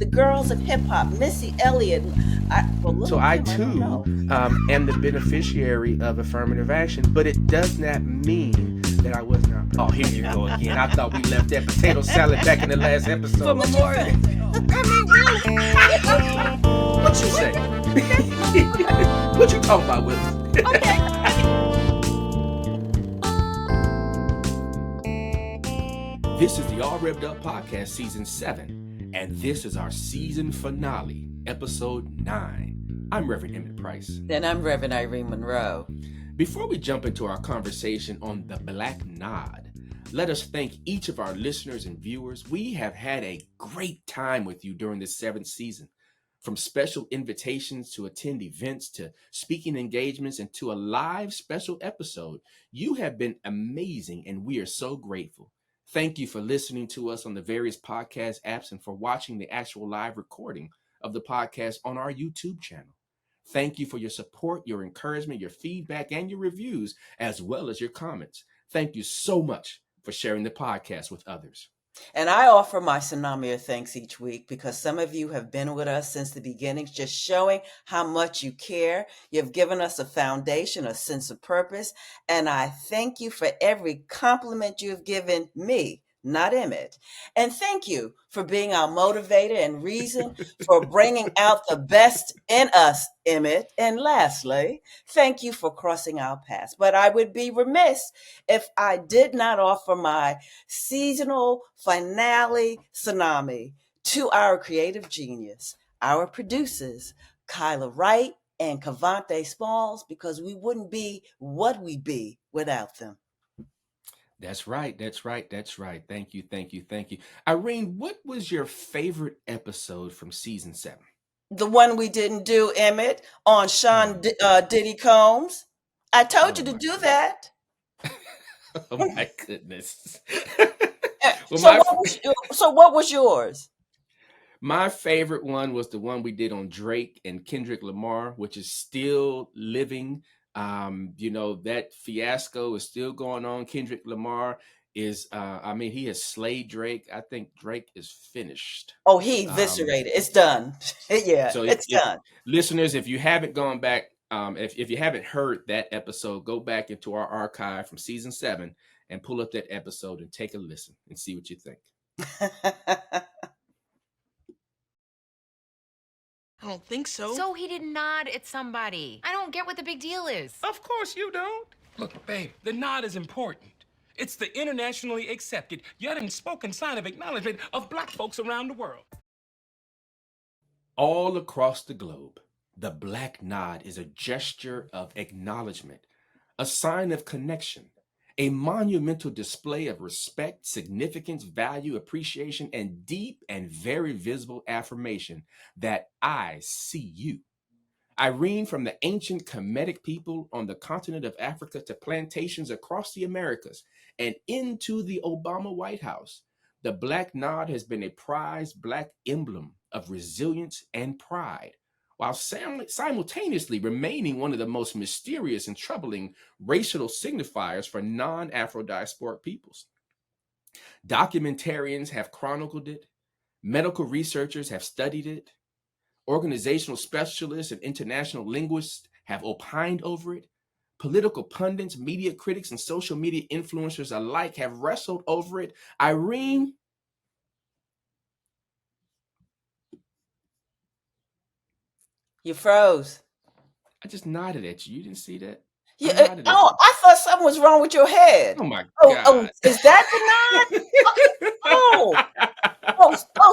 the girls of hip hop, Missy Elliott. So I too am the beneficiary of affirmative action, but it does not mean that I was not. Oh, here you go again. I thought we left that potato salad back in the last episode. For Memorial. What you say? What you talking about, Willis? This is the All Rev'd Up Podcast, Season 7, and this is our season finale, Episode 9. I'm Reverend Emmett Price. And I'm Reverend Irene Monroe. Before we jump into our conversation on the Black Nod, let us thank each of our listeners and viewers. We have had a great time with you during this 7th season. From special invitations to attend events, to speaking engagements, and to a live special episode, you have been amazing, and we are so grateful. Thank you for listening to us on the various podcast apps and for watching the actual live recording of the podcast on our YouTube channel. Thank you for your support, your encouragement, your feedback, and your reviews, as well as your comments. Thank you so much for sharing the podcast with others. And I offer my tsunami of thanks each week because some of you have been with us since the beginning, just showing how much you care. You've given us a foundation, a sense of purpose. And I thank you for every compliment you've given me, not Emmett. And thank you for being our motivator and reason for bringing out the best in us, Emmett. And lastly, thank you for crossing our paths. But I would be remiss if I did not offer my seasonal finale tsunami to our creative genius, our producers, Kyla Wright and Cavante Smalls, because we wouldn't be what we be without them. That's right. Thank you. Irene, what was your favorite episode from season 7? The one we didn't do, Emmett, on Sean Diddy Combs. I told you to do that. Oh my goodness. So what was yours? My favorite one was the one we did on Drake and Kendrick Lamar, which is still living. That fiasco is still going on. Kendrick Lamar is, he has slayed Drake. I think Drake is finished. Oh, he eviscerated. It's done. Yeah, so it's done. Listeners, if you haven't gone back, if you haven't heard that episode, go back into our archive from season 7 and pull up that episode and take a listen and see what you think. I don't think so. So he did nod at somebody. I don't get what the big deal is. Of course you don't. Look, babe, the nod is important. It's the internationally accepted, yet unspoken sign of acknowledgement of Black folks around the world. All across the globe, the Black Nod is a gesture of acknowledgement, a sign of connection, a monumental display of respect, significance, value, appreciation, and deep and very visible affirmation that I see you. Irene, from the ancient Kemetic people on the continent of Africa to plantations across the Americas and into the Obama White House, the Black Nod has been a prized Black emblem of resilience and pride, while simultaneously remaining one of the most mysterious and troubling racial signifiers for non-Afro-diasporic peoples. Documentarians have chronicled it, medical researchers have studied it, organizational specialists and international linguists have opined over it, political pundits, media critics, and social media influencers alike have wrestled over it. Irene, you froze. I just nodded at you. You didn't see that? Yeah. I thought something was wrong with your head. Oh my God. Oh, is that the nod?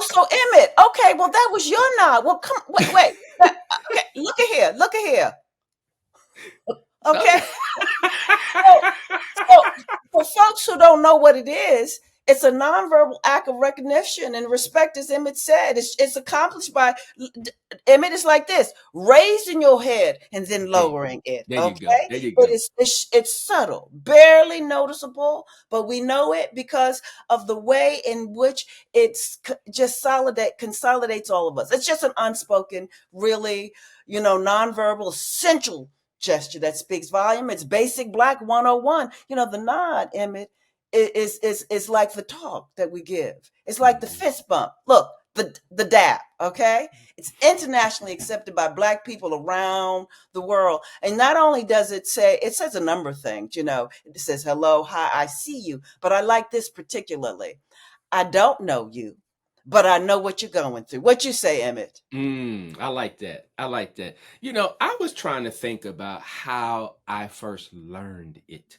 So Emmett. Okay, well that was your nod. Well, wait. Okay, look at here. Okay. So for folks who don't know what it is, it's a nonverbal act of recognition and respect, as Emmett said. It's accomplished by Emmett is like this: raising your head and then lowering it. There you go. There you But go. it's subtle, barely noticeable, but we know it because of the way in which it's just consolidates all of us. It's just an unspoken, really, nonverbal, essential gesture that speaks volume. It's basic Black 101. The nod, Emmett, is like the talk that we give. It's like the fist bump. Look, the dap, okay? It's internationally accepted by Black people around the world. And not only does it say, it says a number of things, it says hello, hi, I see you. But I like this particularly. I don't know you, but I know what you're going through. What you say, Emmett? I like that. I like that. I was trying to think about how I first learned it,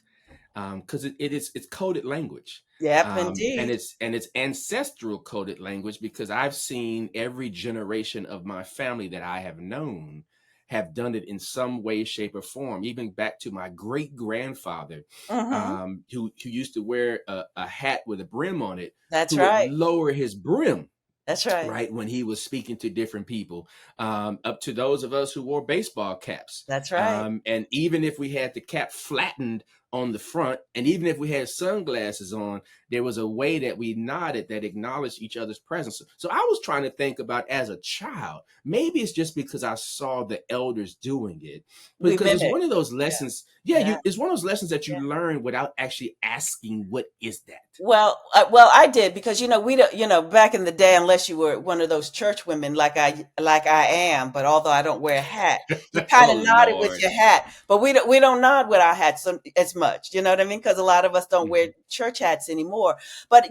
because it's coded language, Yep, and indeed. it's ancestral coded language because I've seen every generation of my family that I have known have done it in some way, shape, or form. Even back to my great grandfather, Mm-hmm. who used to wear a hat with a brim on it, That's who would right. lower his brim, That's right. right, when he was speaking to different people, up to those of us who wore baseball caps. That's right. And even if we had the cap flattened on the front, and even if we had sunglasses on, there was a way that we nodded that acknowledged each other's presence. So I was trying to think about, as a child, maybe it's just because I saw the elders doing it, We because it's mimic. one of those Yeah. lessons. Yeah, Yeah. it's one of those lessons that you Yeah. learn without actually asking, what is that? Well, I did because we don't, back in the day, unless you were one of those church women like I am, but although I don't wear a hat, you kind Oh of nodded with Lord. your hat, but we don't nod with our hats as much. You know what I mean? Because a lot of us don't wear Mhm. church hats anymore. But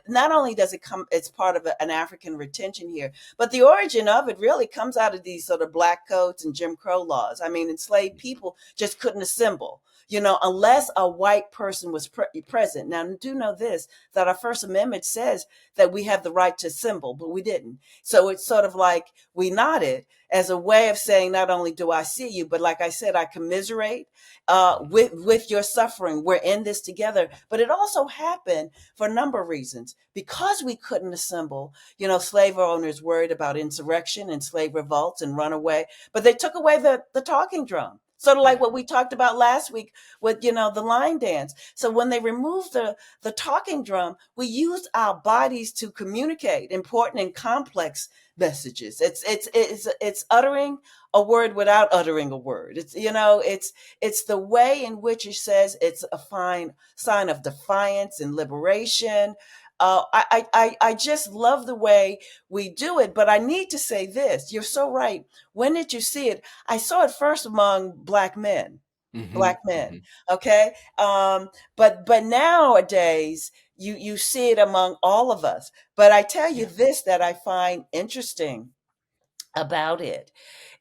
not only does it come, it's part of an African retention here, but the origin of it really comes out of these sort of black codes and Jim Crow laws. I mean, enslaved people just couldn't assemble, unless a white person was present. Now, do know this, that our First Amendment says that we have the right to assemble, but we didn't. So it's sort of like we nodded as a way of saying, not only do I see you, but like I said, I commiserate Mhm. with your suffering. We're in this together. But it also happened for a number of reasons. Because we couldn't assemble, slave owners worried about insurrection and slave revolts and runaway, but they took away the talking drum. Sort of like Yeah. what we talked about last week with, the line dance. So when they removed the talking drum, we used our bodies to communicate important and complex messages. It's uttering a word without uttering a word. It's the way in which it says it's a fine sign of defiance and liberation. I just love the way we do it. But I need to say this. You're so right. When did you see it? I saw it first among black men. Hmm. Black men. Hmm. Okay. But nowadays you see it among all of us. But I tell you Yeah. this that I find interesting about it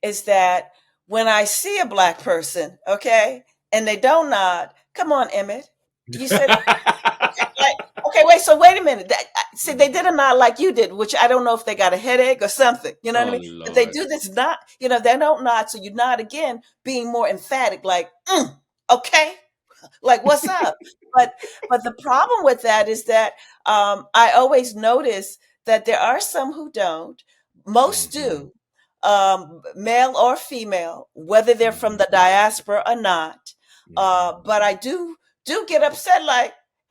is that when I see a black person, okay, and they don't nod, come on, Emmett. You said okay, like, okay, wait. So wait a minute. See, they did a nod like you did, which I don't know if they got a headache or something. You know what I Oh mean? But they Lord. do this nod. They don't nod, so you nod again, being more emphatic, like, okay, like what's up. But the problem with that is that I always notice that there are some who don't. Most Hmm. do, male or female, whether they're from Hmm. the diaspora or not. Hmm. But I do get upset,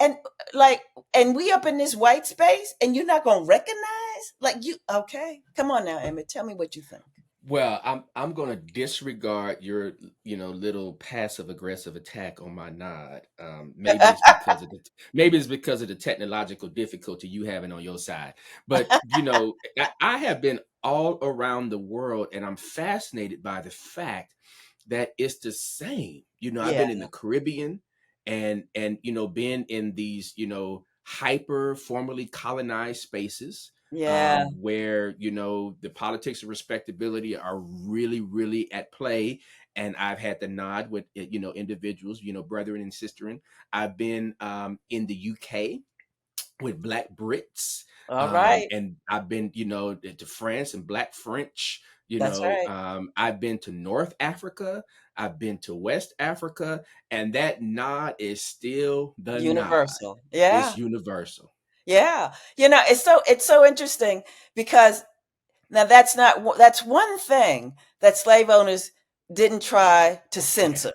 and like and we up in this white space, and you're not gonna recognize, like, you okay, come on now, Emmett, tell me what you think. Well, I'm going to disregard your, little passive aggressive attack on my nod. Maybe it's because of the technological difficulty you having on your side. But I have been all around the world, and I'm fascinated by the fact that it's the same. I've Yeah. been in the Caribbean, and been in these, hyper formerly colonized spaces, Yeah. where the politics of respectability are really, really at play. And I've had the nod with individuals, brethren and sisterin. I've been in the UK with Black Brits, All right. and I've been to France and Black French. That's right. I've been to North Africa. I've been to West Africa, and that nod is still the nod. Universal. It's Yeah. universal. Yeah. It's so interesting because now that's one thing that slave owners didn't try to Yeah, censor.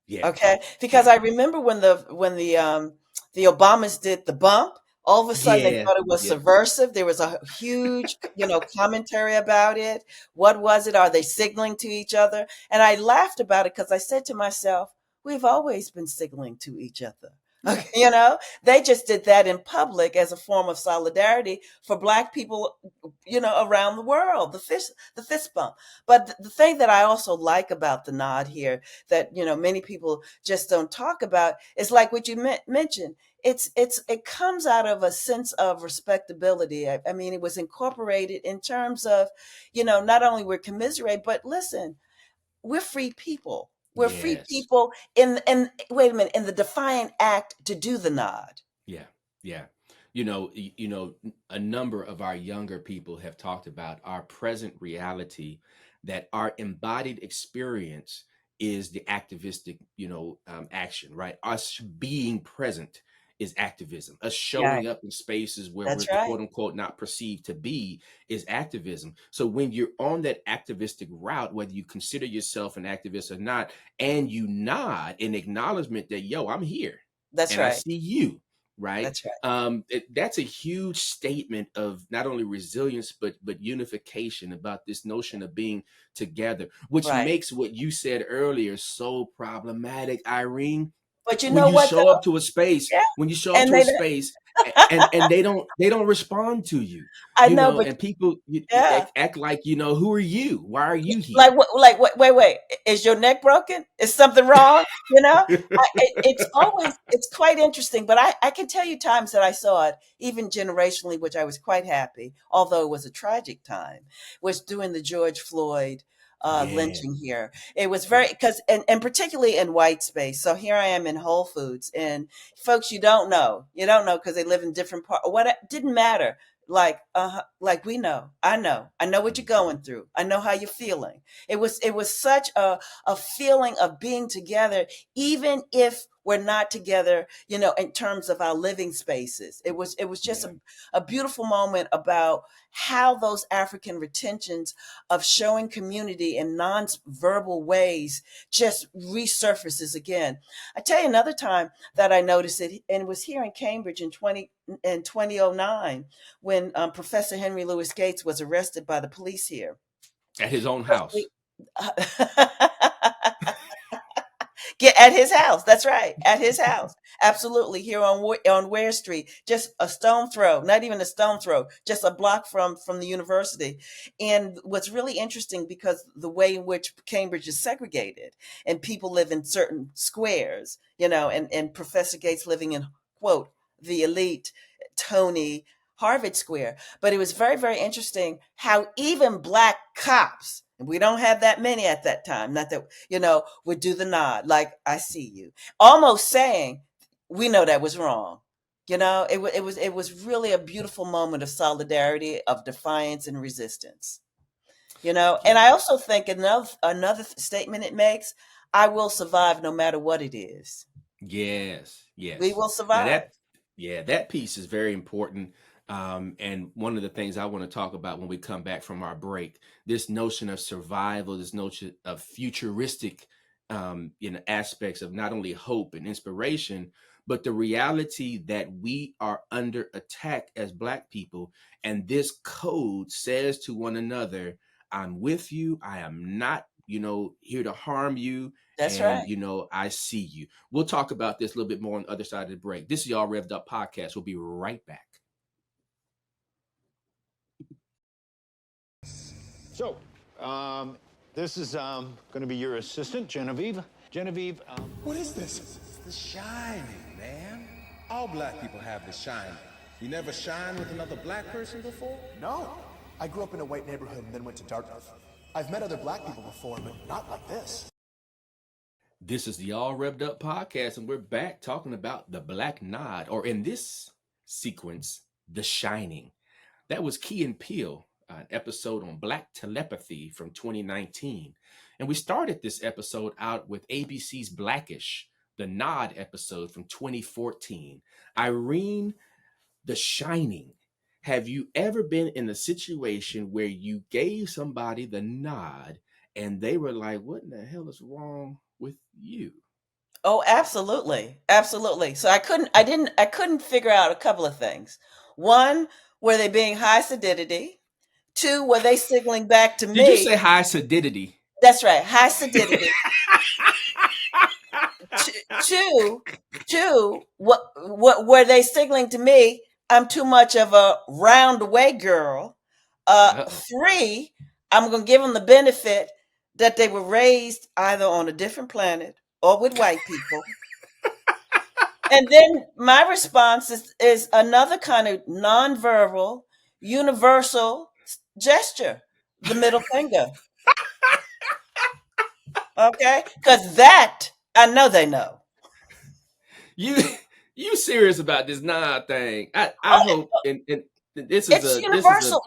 yeah, Okay? Because yeah, I remember when the Obamas did the bump, all of a sudden they yeah, thought it was yeah. subversive. There was a huge, commentary about it. What was it? Are they signaling to each other? And I laughed about it because I said to myself, we've always been signaling to each other. Okay, they just did that in public as a form of solidarity for Black people, around the world. The fist bump. But the thing that I also like about the nod here, that many people just don't talk about, is like what you mentioned. It comes out of a sense of respectability. I mean, it was incorporated in terms of, not only we're commiserate, but listen, we're free people. We're free Yes. people in wait a minute, in the defiant act to do the nod. Yeah. Yeah. A number of our younger people have talked about our present reality, that our embodied experience is the activistic, action, right? Us being present is activism. Us Yeah, showing up in spaces where we're that's right. quote unquote not perceived to be is activism. So when you're on that activistic route, whether you consider yourself an activist or not, and you nod in acknowledgement that, yo, I'm here That's and I right. see you, right? That's right. That's a huge statement of not only resilience but unification, about this notion of being together, which Right. makes what you said earlier so problematic, Irene. But you When know you what show though? up to a space, Yeah. when you show up And to a they space and they don't respond to you, I know, but and people yeah. act like, who are you? Why are you here? Like what? Like what? Wait. Is your neck broken? Is something wrong? It's quite interesting. But I can tell you times that I saw it, even generationally, which I was quite happy, although it was a tragic time, was during the George Floyd Yeah, lynching here. It was very yeah, because and particularly in white space. So here I am in Whole Foods, and folks you don't know because they live in different parts. What it didn't matter. Like we know, I know what you're mhm, going through. I know how you're feeling. It was such a feeling of being together, even if we're not together, in terms of our living spaces. It was just yeah, a beautiful moment about how those African retentions of showing community in non-verbal ways just resurfaces again. I tell you another time that I noticed it, and it was here in Cambridge in 2009 when Professor Henry Louis Gates was arrested by the police here. at his own First house. we- Get at his house. That's right, at his house. Absolutely, here on Ware Street, just a stone throw. Not even a stone throw, just a block from the university. And what's really interesting, because the way in which Cambridge is segregated, and people live in certain squares, and Professor Gates living in quote the elite Tony Harvard Square. But it was very, very interesting how even Black cops, and we don't have that many at that time, not that, would do the nod, like, I see you, almost saying, we know that was wrong. It was really a beautiful moment of solidarity, of defiance and resistance. And I Yeah. also think another statement it makes: I will survive no matter what it is. Yes, We yes. will Now survive. that piece is very important. And one of the things I want to talk about when we come back from our break, this notion of survival, this notion of futuristic, aspects of not only hope and inspiration, but the reality that we are under attack as Black people. And this code says to one another, I'm with you. I am not, here to harm you. That's And, right. I see you. We'll talk about this a little bit more on the other side of the break. This is y'all Rev'd Up Podcast. We'll be right back. So, this is going to be your assistant, Genevieve. Genevieve, What is this? It's the shining, man. All Black people have the shining. You never shined with another Black person before? No. I grew up in a white neighborhood and then went to Dartmouth. I've met other Black people before, but not like this. This is the All Rev'd Up Podcast, and we're back talking about the Black Nod, or in this sequence, The Shining. That was Key and Peele, an episode on Black telepathy from 2019. And we started this episode out with ABC's Blackish, the Nod episode from 2014. Irene, The Shining. Have you ever been in a situation where you gave somebody the nod and they were like, what in the hell is wrong with you? Oh, absolutely. Absolutely. So I couldn't figure out a couple of things. One, were they being high sedidity? Two, were they signaling back to Did you me? say high sedidity? That's right, high sedidity. Two, what were they signaling to me? I'm too much of a round-away girl. Uh-oh. Three, I'm gonna give them the benefit that they were raised either on a different planet or with white people. And then my response is another kind of nonverbal, universal gesture, the middle finger. Okay? Because that, I know they know. You you serious about this Nod thing? I Oh, hope and it's this is a universal.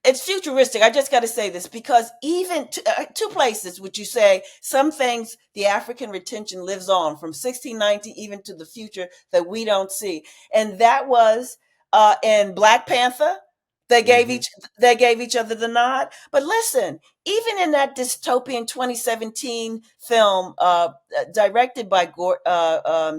It's futuristic. I just got to say this because even two places, would you say some things the African retention lives on from 1690 even to the future that we don't see, and that was in Black Panther. They gave mm-hmm. each they gave each other the nod. But listen, even in that dystopian 2017 film directed by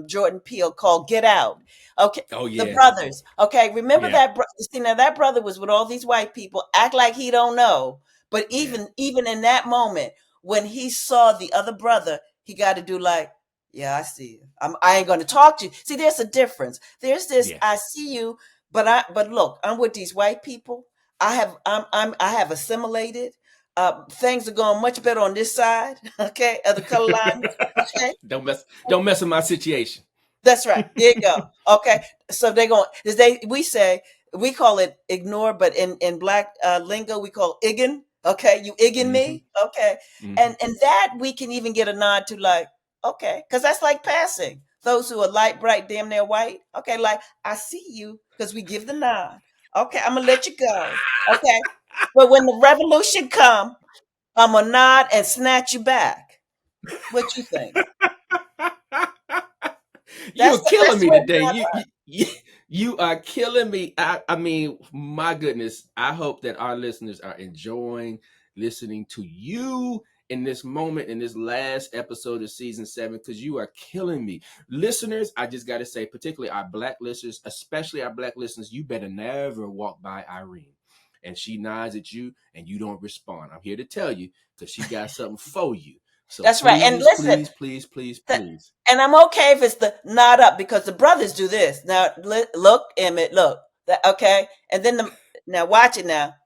Jordan Peele called Get Out, okay, Oh the yeah, brothers. Okay, remember yeah, that? See, now that brother was with all these white people, act like he don't know. But yeah, even in that moment, when he saw the other brother, he got to do like, yeah, I see you. I ain't going to talk to you. See, there's a difference. There's this, yeah. I see you, but look, I'm with these white people. I have assimilated. Things are going much better on this side. Okay, of the color line. Okay, Don't mess with my situation. that's right. There you go. Okay. So they're going, we call it ignore, but in black lingo, we call iggin. Okay. You iggin Mm-hmm. me. Okay. Mm-hmm. And that we can even get a nod to like, okay. Cause that's like passing those who are light, bright, damn near white. Okay. Like I see you because we give the nod. Okay. I'm going to let you go. Okay. But when the revolution come, I'm going to nod and snatch you back. What you think? You're killing That's me where today. You are killing me. I mean, my goodness. I hope that our listeners are enjoying listening to you in this moment in this last episode of season 7 because you are killing me. Listeners, I just got to say, particularly our black listeners, especially our black listeners, you better never walk by Irene and she nods at you and you don't respond. I'm here to tell you because she got something for you. So that's right. And please, listen, please, please, please, th- please. and I'm okay if it's the nod up because the brothers do this. Now look, Emmett, look. Okay, and then now watch it now.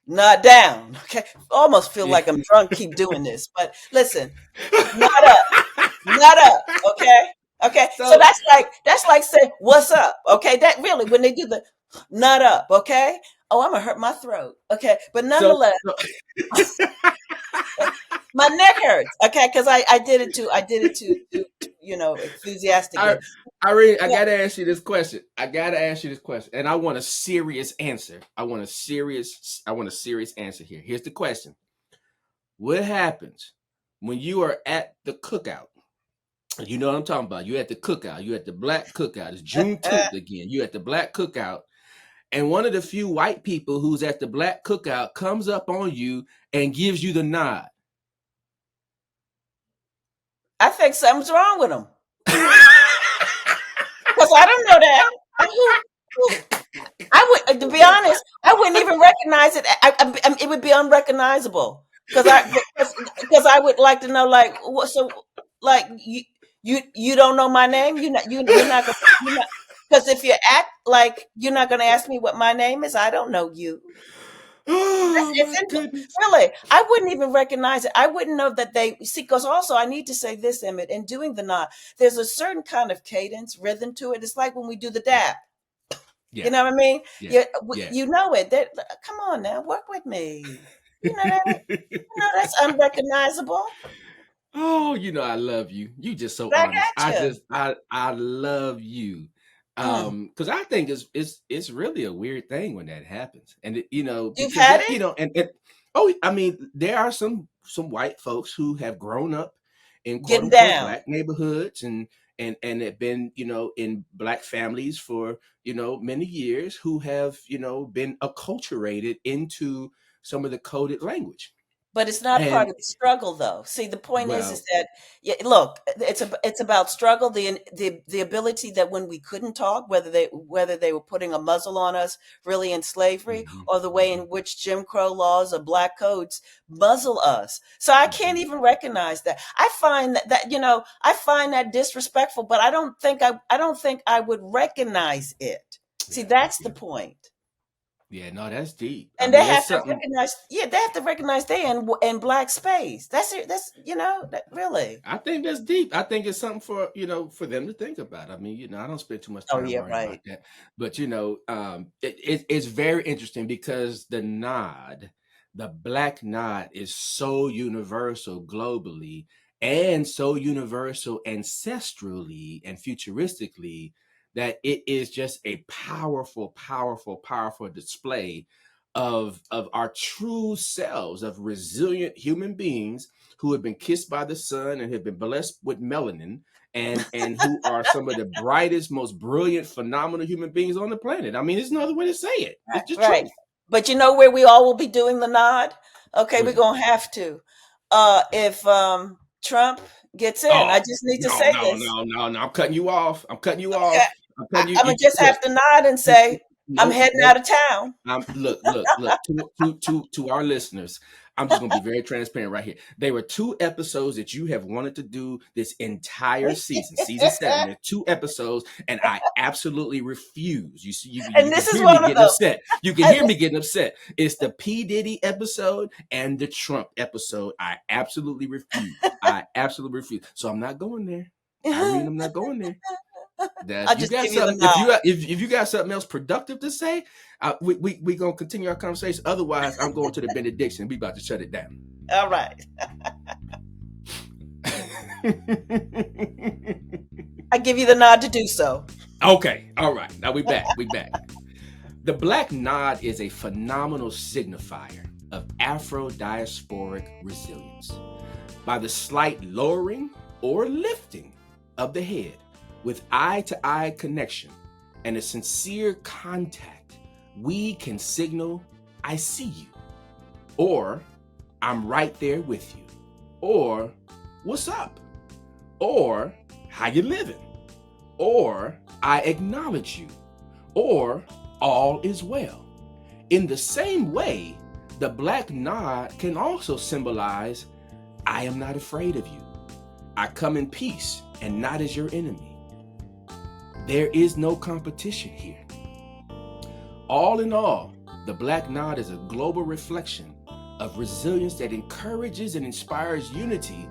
Nod down. Okay, almost feel Yeah. like I'm drunk. Keep doing this, but listen, nod up, nod up. Okay, okay. So So, that's like saying what's up. Okay, that really when they do the nod up. Okay. Oh, I'm gonna hurt my throat. Okay, but so, nonetheless, so my neck hurts. Okay, because I did it to I, enthusiastically. Irene, I Yeah. gotta ask you this question. I gotta ask you this question, and I want a serious answer. I want a serious answer here. Here's the question: what happens when you are at the cookout? You know what I'm talking about. You're at the cookout. You're at the black cookout. It's Juneteenth again. You're at the black cookout, and one of the few white people who's at the black cookout comes up on you and gives you the nod. I think something's wrong with them because I don't know that. Who I would, to be honest, I wouldn't even recognize it. It would be unrecognizable because because I would like to know, like, what? So, like, you don't know my name. You're not gonna you're not because if you act like you're not gonna ask me what my name is, I don't know you. Oh It's my goodness. really, I wouldn't even recognize it. I wouldn't know that they see. Because also, I need to say this, Emmett, in doing the nod, there's a certain kind of cadence, rhythm to it. It's like when we do the dab. You Yeah, know what I mean? yeah, yeah. You know it. Come on now, work with me. You know that. You know that's unrecognizable. Oh, I love you. You just so Back honest. at you. I love you. Mm. Because I think it's really a weird thing when that happens. And You've because had that, it. and oh, I mean, there are some white folks who have grown up in quote Getting unquote down. black neighborhoods and have been, in black families for, many years who have, been acculturated into some of the coded language. But it's not part And of the struggle, though. See, the point is well, that yeah, look, it's about struggle, the ability that when we couldn't talk, whether they were putting a muzzle on us, really in slavery, mhm, or the way in mhm, which Jim Crow laws or black codes muzzle us. So I can't mhm. even recognize that. I find that I find that disrespectful, but I don't think I would recognize it. See, Yeah, that's the yeah, point. yeah. No, that's deep. I And mean, that's something. they have to recognize they in black space. That's it. That's that really. I think that's deep. I think it's something for for them to think about. I mean, I don't spend too much Oh time yeah, worrying about right. that. But it's very interesting because the black nod, is so universal globally and so universal ancestrally and futuristically that it is just a powerful, powerful, powerful display of our true selves, of resilient human beings who have been kissed by the sun and have been blessed with melanin, and who are some of the brightest, most brilliant, phenomenal human beings on the planet. I mean, there's no other way to say it. It's the Right. truth. But you know where we all will be doing the nod? Okay, we're Where's that? gonna have to. If Trump gets in, I Oh, just need to no, say no, this. no, no, no. I'm cutting you off. I'm cutting you Okay. off. I'm cutting you. I'm gonna just Look, have to nod and you, say I'm nope, heading out nope. of town. Look, look, look. To our listeners, I'm just gonna be very transparent right here. There were 2 episodes that you have wanted to do this entire season, season 7. There are 2 episodes, and I absolutely refuse. You see, And you can this is hear me one of getting them. upset. You can And hear me getting upset. It's the P. Diddy episode and the Trump episode. I absolutely refuse. I absolutely refuse. So I'm not going there. Irene, I'm not going there. That I'll if you just got give you the something, nod. if you got something else productive to say, we gonna continue our conversation. Otherwise, I'm going to the benediction. We about to shut it down. All right. I give you the nod to do so. Okay, all right. Now we back. We back. The black nod is a phenomenal signifier of Afro-diasporic resilience. By the slight lowering or lifting of the head with eye-to-eye connection and a sincere contact, we can signal, I see you, or I'm right there with you, or what's up, or how you living, or I acknowledge you, or all is well. In the same way, the black nod can also symbolize, I am not afraid of you. I come in peace and not as your enemy. There is no competition here. All in all, the black nod is a global reflection of resilience that encourages and inspires unity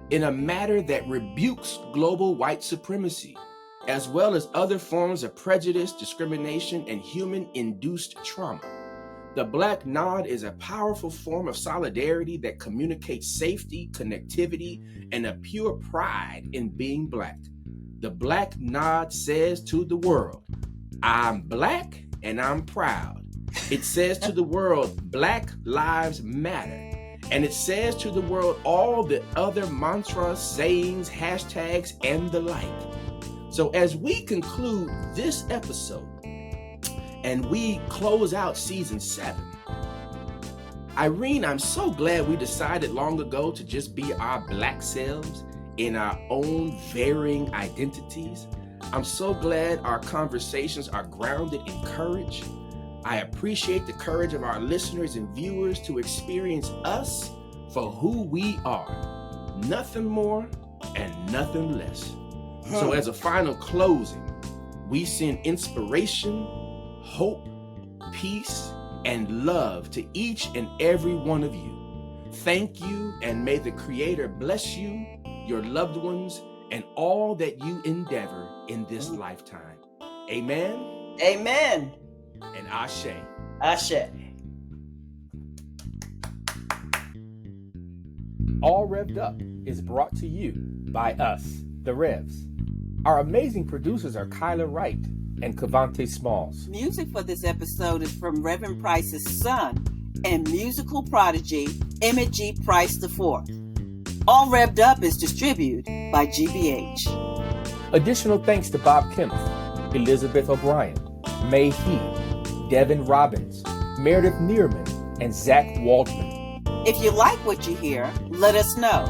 in a matter that rebukes global white supremacy, as well as other forms of prejudice, discrimination, and human-induced trauma. The black nod is a powerful form of solidarity that communicates safety, connectivity, and a pure pride in being black. The black nod says to the world, I'm black and I'm proud. It says to the world, Black Lives Matter. And it says to the world all the other mantras, sayings, hashtags, and the like. So as we conclude this episode and we close out season 7, Irene, I'm so glad we decided long ago to just be our black selves in our own varying identities. I'm so glad our conversations are grounded in courage. I appreciate the courage of our listeners and viewers to experience us for who we are. Nothing more and nothing less. So as a final closing, we send inspiration, hope, peace, and love to each and every one of you. Thank you, and may the Creator bless you, your loved ones, and all that you endeavor in this lifetime. Amen. Amen. And Ashe. Ashe. All Rev'd Up is brought to you by us, the Revs. Our amazing producers are Kyla Wright and Cavante Smalls. Music for this episode is from Reverend Price's son and musical prodigy, Emmett G. Price IV. All Rev'd Up is distributed by GBH. Additional thanks to Bob Kempf, Elizabeth O'Brien, May He, Devin Robbins, Meredith Neerman, and Zach Waldman. If you like what you hear, let us know.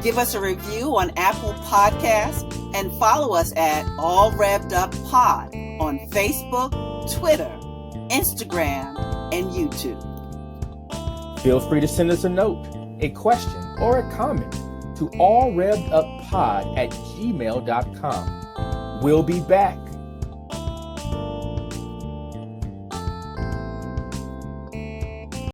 Give us a review on Apple Podcasts and follow us at All Rev'd Up Pod on Facebook, Twitter, Instagram, and YouTube. Feel free to send us a note, a question, or a comment to allrevduppod@gmail.com. We'll be back